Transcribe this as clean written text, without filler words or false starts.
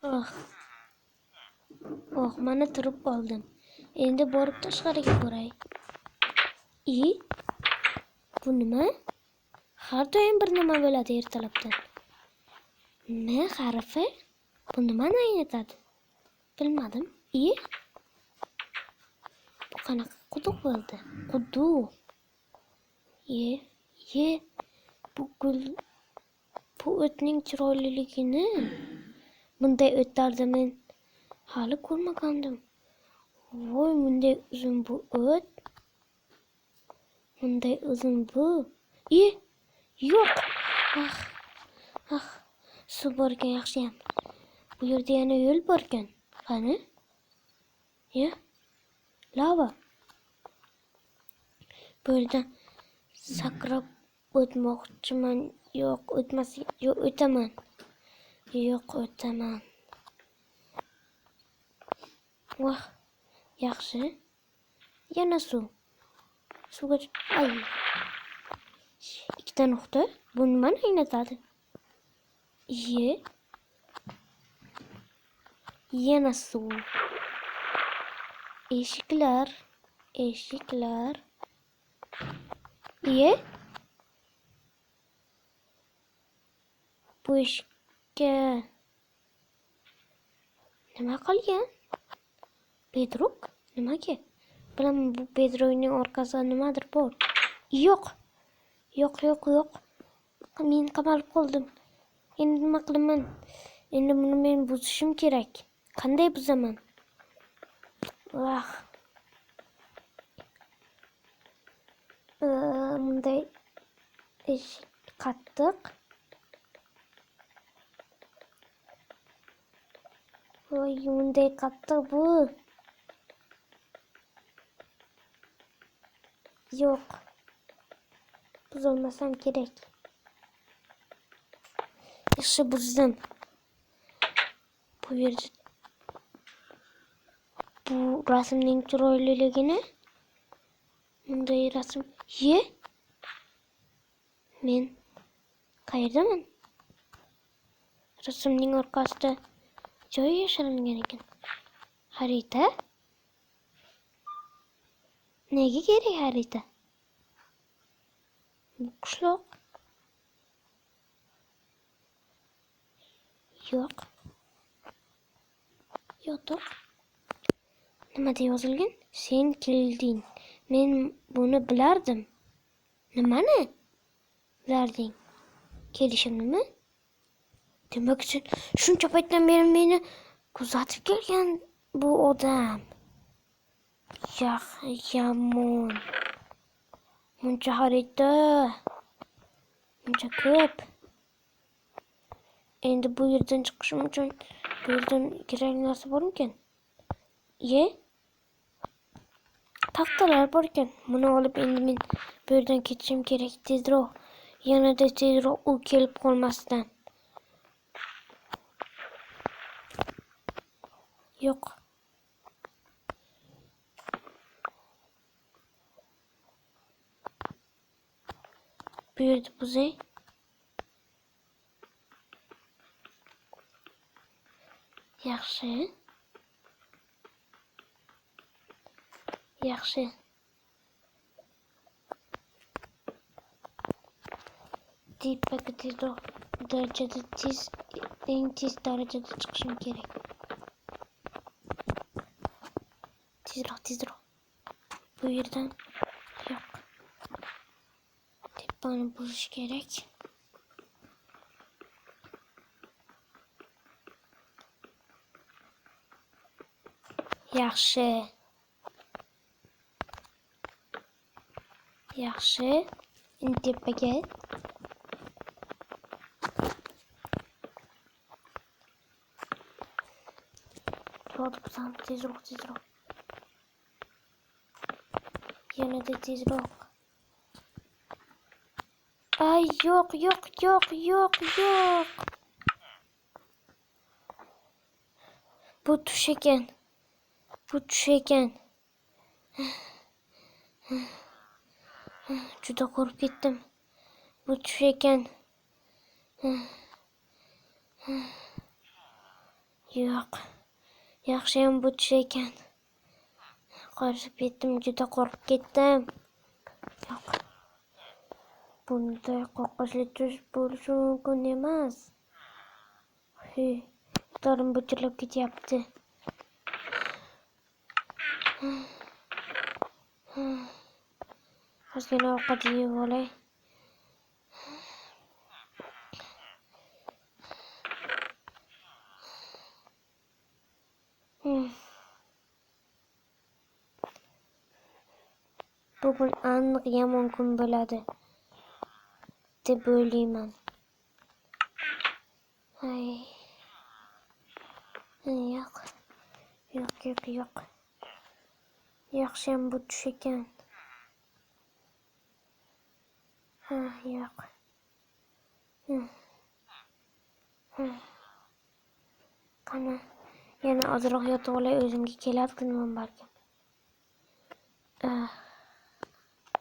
Oh, oh, mana turib qoldim. Endi borib tashqariga ko'ray. Bu nima? Har doim bir nima bo'ladi ertalabdan. M harfi? Bu nimani anglatadi? Bilmadim. Bu qanaqa quduq bo'ldi? Quduq. Bu gul, bu o'tning chiroyliligini. Bunday o'tlarni men hali ko'rmagandim. Voy, bunday uzun bu o't. Bunday uzun bu. Yo'q. Suv borgan yaxshiyam. Bu yerda yana yo'l borgan. Qani? Lava. Bu yerdan sakrab o'tmoqchiman. Yo'q, o'taman. Voh, yaxshi. Yana suv. Suvga ikkita nuqta. Bu nimani anglatadi? Yana suv. Eshiklar. Bu eshikka nima qilgan? Bedroq? Nimaga? Bilaman, bu bedroqning orqasida nimadir bor. Yo'q. Men qamalib qoldim. Endi nima qilaman? Endi buni men buzishim kerak. Qanday buzaman? Bunday eshik qattiq. Voy, bunday qattiq bu. Yo'q. Buzolmasam kerak. Yaxshi buzdim. Bu yerda bu rasmning chiroyliligini. Bunday rasm. Men qayerdaman? Rasmning orqasida joy yashiringan ekan. Xarita? Nega kerak xarita? Bu qishloq. Yo'q. Yo'q. Nimada yozilgan? Sen kelding. Men buni bilardim. Nimani bilarding? Kelishimnimi? Demak, sen shuncha paytdan beri meni kuzatib kelgan bu odam. Yomon. Buncha xarita. Buncha ko'p. Endi bu yerdan chiqishim uchun bu yerdan kerakli narsa bormikan? Taxtalar bor ekan. Buni olib endi men bu yerdan ketishim kerak tezroq. Yanada tezroq u kelib qolmasdan. Yo'q. Bu yerda buzay. Yaxshi. Tepaga tezroq darajada eng tez darajada chiqishim kerak. Tezroq. Bu yerdan yo'q. Tepani buzish kerak. Yaxshi. Endi tepaga. Tezroq. Yanada tezroq. Ay, yo'q. Bu tush ekan. Juda qo'rqib ketdim. Bu tush ekan. Yo'q. Yaxshiyam bu tush ekan. Qarishib ketdim, juda qo'rqib ketdim. Yo'q. Bunday qo'rqinchli tush bo'lishi mumkin emas. Yo'llarim buchirlab ketyapti. Ozgina ovqat yeb olay. Bugun aniq yomon kun bo'ladi deb o'ylayman. Yo'q. Yaxshiyam bu tush ekan. Yo'q. Qani, yana ozroq yotib olay, o'zimga keladimi balkim.